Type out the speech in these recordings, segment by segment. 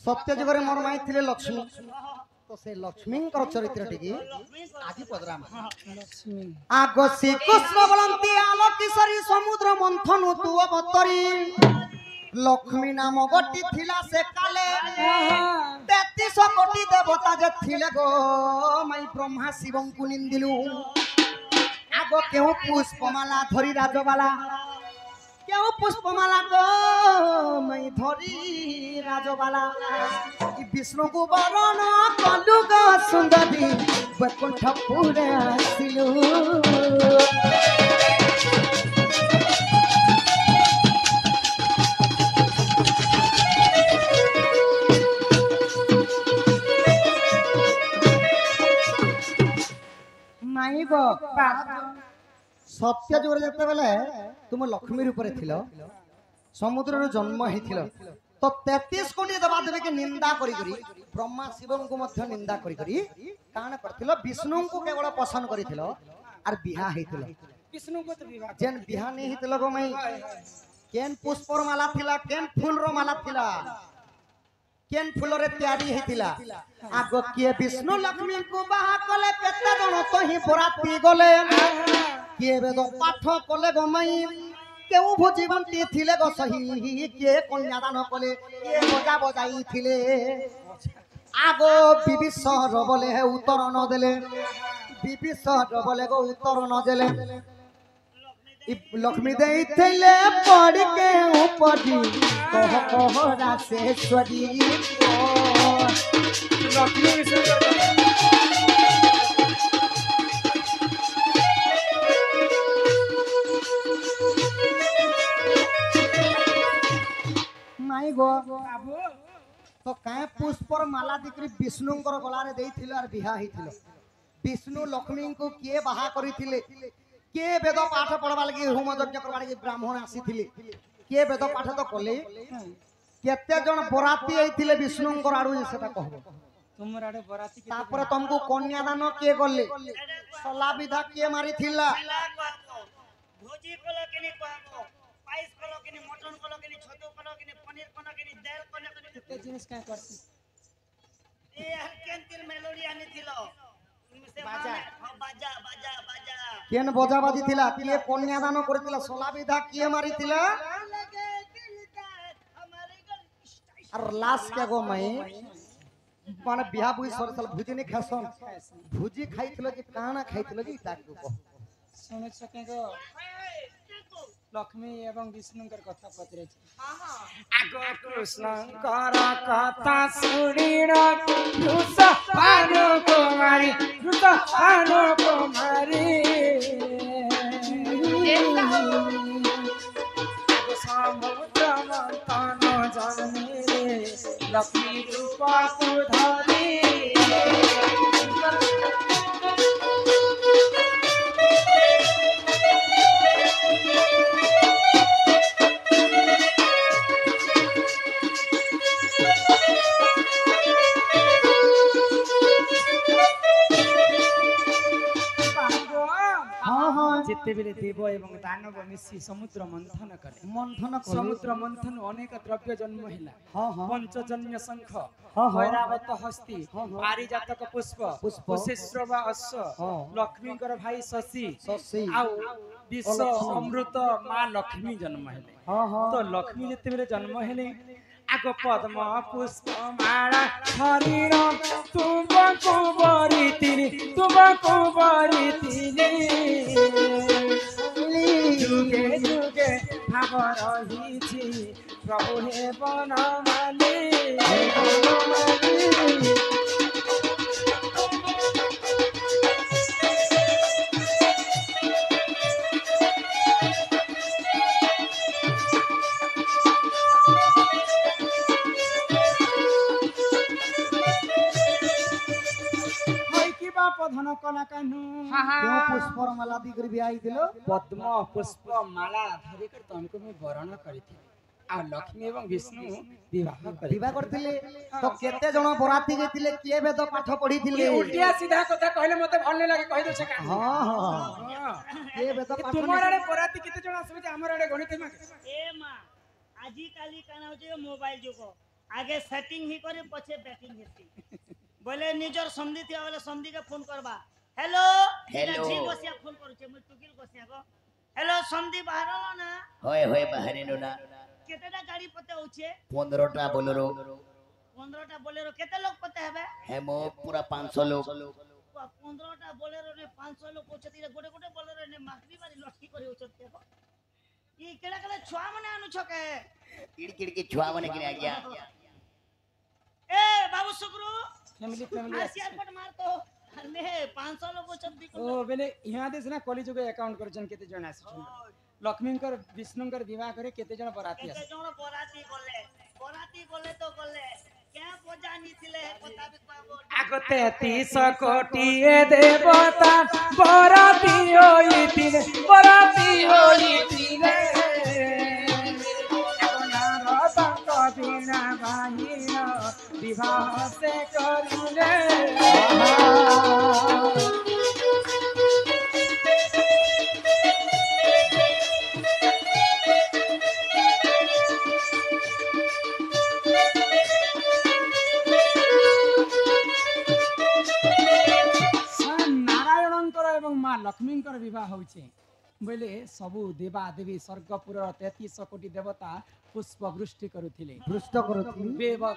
सत्य जुगरे मोर माई थिले लक्ष्मी तो से लक्ष्मी चरित्र टी आज पदराम आगो श्री कृष्ण बोलती आलो किशोरी समुद्र मंथन तु अवतरी लक्ष्मी नाम गोटी थिला से काले 33 कोटी देवता जे थिले गो माई ब्रह्मा शिवं को निंदिलु आगो केउ पुष्पमाला धरी राजबाला क्यों पुष्पमाला को मैं धरी राजबाला विष्णु को बरण कलु गो सुंदरी बैकुंठ पुरे आसिलु माई गो सत्य जुगरे जते बेले तुम लक्ष्मी रूप समुद्र जन्म होता तो 33 कोटी देवादेवी के निंदा करी ब्रह्मा शिव को मध्य निंदा करी कान करथिलो विष्णु को केवल पसंद करिथिलो आर बिहा हेतिलो विष्णु को तो विवाह जेन बिहा नहीं हेतिलो गो मई केन पुष्पर माला थिला केन फूल रो माला थिला केन फूल रे तैयारी हेतिला आगो के विष्णु लक्ष्मी को बाहा कले केते जण तो ही बराती गले किए वेद पाठ कले गो मई केउ भोजी बंटी थिले गो सही के कन्यादान कले के बजा बजाई थिले आगो विभीषण बोले है उत्तर न देले विभीषण बोले गो उत्तर न देले लक्ष्मी देई थिले पड़ के ऊपरी कह रासेश्वरी लक्ष्मी माई गो तो काहे पुष्पर माला दिकरी विष्णु गला रे देइथिलो आर बिहा हिथिलो विष्णु लक्ष्मी को के बाहा करिथिले के वेद पाठ पढ़वा लगी होम यज्ञ करवा लगी ब्राह्मण आसीथिले के वेद पाठ तो कले केते जण बराती आइथिले विष्णु आडू सेटा कहबो तुमर आडे बराती तापर तुमको कन्यादान के गले सला विधा के मारिथिला भोजी कोलो केनी कहबो पाइस कोलो केनी मटन कोलो केनी छतु कोलो केनी पनीर कोलो केनी दाल कोलो केनी केते जिनिस का करती ए हर केंतिर मेलोडी आनी थिलो बाजा बाजा बाजा बाजा केन बजा बाजी थिला के कन्यादान करथिला सला विधा के मारिथिला और लास्ट के गो मई माने बिहा बुई सरसल भुजी ने खासन भुजी खाइथिलो कि काना खाइथिलो कि ताकू को सुन सके गो लक्ष्मी एवं विष्णुकर कथा पत्रे आगो कृष्णकर कथा सुनिर रुस पानो कुमारी आगो समुद्र मंथन जननी लक्ष्मी रूप को धरी जिते बेले देव एवं दानव मिसी समुद्र मंथन कले समुद्र मंथन अनेक द्रव्य जन्म हिला पंचजन्य शंख हैरावत हस्ती पारिजातक पुष्प कुशेश्रव अश्व लक्ष्मीकर भाई शशि आउ विश्व अमृत मां लक्ष्मी जन्म हेले तो लक्ष्मी जिते बेले जन्म हेले आगो पद्म पुष्प माला शरीर तुमको बरितिनी जुगे जुगे भाव रही प्रभु हे बनमाली धन कला कानु क्यों पुष्पर माला दिगरी भी आई दिलो पद्म पुष्प माला धरि कर तुमको मैं वरण करिथि आ लक्ष्मी एवं विष्णु विवाह करथिले तो केते जण बराती गइथिले के वेद पाठ पढिथिले उल्टिया सीधा कथा कहले मते भल नै लागे कहि दो छका हां हां के वेद पाठ तुम्हारे रे बराती केते जण आसबे हमर रे गणित मा ए मां आजी काली काना होजे मोबाइल जुगो आगे सेटिंग ही करे पछे बैटिंग हेसी बोले निजर समधी थिया बोले समधी के फोन करबा हेलो हेलो। जी गोसिया फोन करूचे मुई टुकिल गोसिया को हेलो समधी बाहर लो ना होय होय बाहरिनो ना केतेटा गाड़ी पते होचे 15टा बोलेरो 15टा बोलेरो केते लोग पते हेबे हेमो पूरा 500 लोग 15टा बोलेरो ने 500 लोग होचे तीरे गोटे गोटे बोलेरो ने माखबी मारी लटकी करे होचते को ई केड़ा केड़ा छुआ माने आनु छके किड़किड़ के छुआ बने कि आ गया ए बाबू सुकरू फैमिली फैमिली आसियार पट मार तो ने 500 लोग होचत ओ बेले यहाँ देश ना कॉलेज के अकाउंट करछन केते जण आछन लक्ष्मीकर विष्णुकर विवाह करे केते जण बराती केते आछन जण बराती गले तो गले क्या बजानी थिले पता भी पाबो आगते 30 कोटी देवता बराती होइतिले बिना भाई विवाह से करिले नारायणकर एवं माँ लक्ष्मीकर विवाह होचे बोले सबु देवा देवी स्वर्गपुर 33 कोटी देवता पुष्प वृष्टि करुथिले पृष्ठ करथि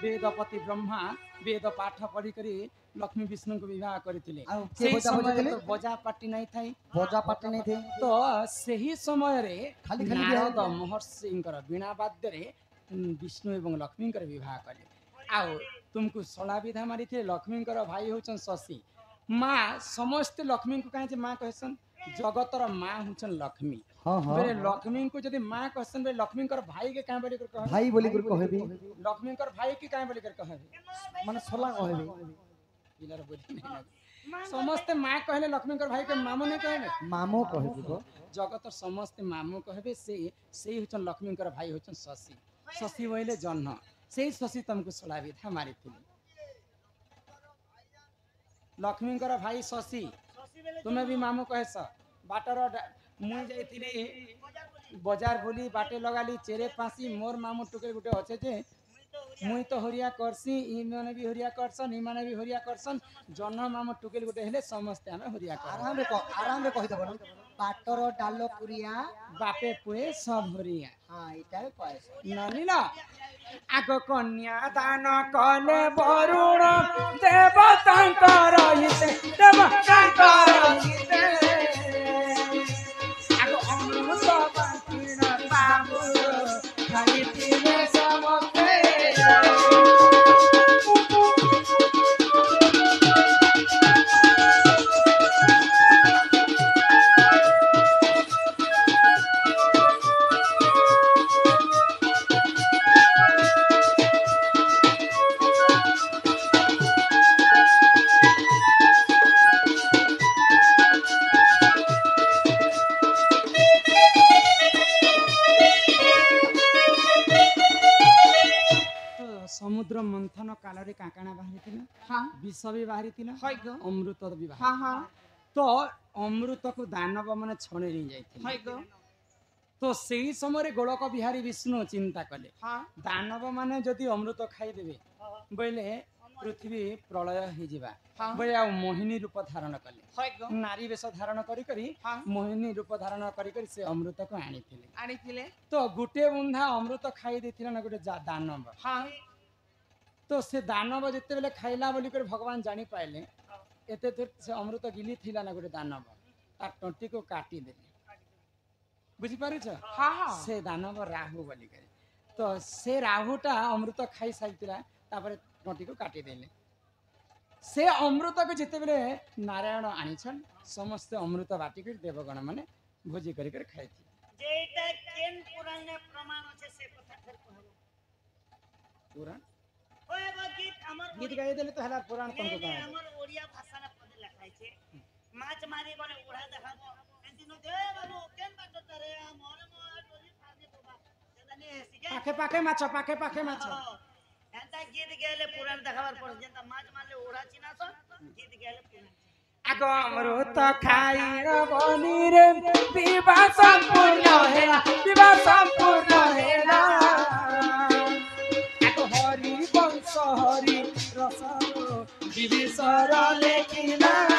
वेदपति ब्रह्मा वेद पाठ पढ़ी करी लक्ष्मी विष्णु को विवाह करथिले आ के सेही बजा समय बजाइले? तो बजा पार्टी नहीं थाई बजा पाटे नै थे तो सही समय रे खाली खाली नारद बिहार महर्षिंकर बिना वाद्य रे विष्णु एवं लक्ष्मीकर विवाह कले आओ तुमको सोना विधा मारी थे लक्ष्मीकर भाई होचन शशि माँ समस्त लक्ष्मी को कहे माँ कहसन जगतर माँ होचन लक्ष्मी हां हां बेरे लक्ष्मी को जदि माँ कहसन बे लक्ष्मीकर भाई के काहे बोली कर कह भाई बोली कर कहबी लक्ष्मीकर भाई के काहे बोली कर कहबे माने सोला कहबी इलर बोली नहीं समस्त माँ कहले लक्ष्मीकर भाई के मामू नहीं कहबे मामो कहबी को जगत समस्त मामू कहबे से होचन लक्ष्मीकर भाई होचन शशि शशि बोले जन्म से शशि तुमको सोला विधा मारी थी लक्ष्मीकर भाई शशि तुम्हें भी मामू कहस बाटर मुई जाइथिली बाजार बोली बाटे लगाली चेरे पासी मोर मामू टुके गुटे अच्छे जे मुई तो हरिया करसी इ माने भी हरिया करसन इ माने भी हरिया करसन जन्म मामू टुके गुटे हेले समस्त हमें हरिया कर आराम रे कहि दबन पाटर डालो पुरिया बापे पुए सब हरिया हां इटा कहस नानीला आग कन्या दान कले वरुण देवतांकर हिते आग अमृत बांटिन बाबू खाइतिले समस्ते समुद्र मंथन काल रे काकाना बाहरी थिला हाँ विष भी बाहरी थिला हाय गो अमृत भी बाहरी हाँ हाँ तो अमृत को दानव माने छणे रे जाइथिले हाय गो तो सेही समय गोलक बिहारी विष्णु चिंता कले हाँ दानव माने जदि अमृत खाई देबे बोले पृथ्वी प्रलय हो जिबा हाँ बोले आ मोहिनी रूप धारण कले हाय गो नारी वेश धारण करी करी हाँ मोहिनी रूप धारण करी करी से अमृत को आनिथिले आनिथिले तो गुटे बुंदा अमृत खाई देथिला ना गुटे दानव हाँ तो से दानव जिते बेले खाइला बोली कर भगवान जानी पाइले एते तो से अमृत गिली थिला ना गुटे दानव तार टंटी को काटी देले बुझी पारे छ हाँ हाँ से दानव राहु बोली करे तो से राहुटा अमृत खाई साइतिला तापर टंटी को काटी देले से अमृत को जिते बेले नारायण आनिछन समस्त अमृत बाटी कर देवगण माने भोजी करी कर खाइथि जेटा केन पुराण ने प्रमाण আছে से কথা ফের कहबो पुराण ओए एगो गीत हमर गीत गाई देले तो हला पुराण तुमको कहा हमर ओडिया भाषा ना पदे लिखाइ छे माछ मारी गने उड़ा देखाबो एंतिनो दे बाबू केन बात तरे मोर मोर टोली फाने तो बा जदानी सिगे पाखे पाखे माछ एंता गीत गेले पुराण देखाবার পর যেটা মাছ মারলে ওড়া চিনাছ গীত गेले पुराण आग अमृत खाई बनी रे विवाह संपूर्ण हेला आग हरि ସହରି ରସର ବିବିସର ଲେଖିଲା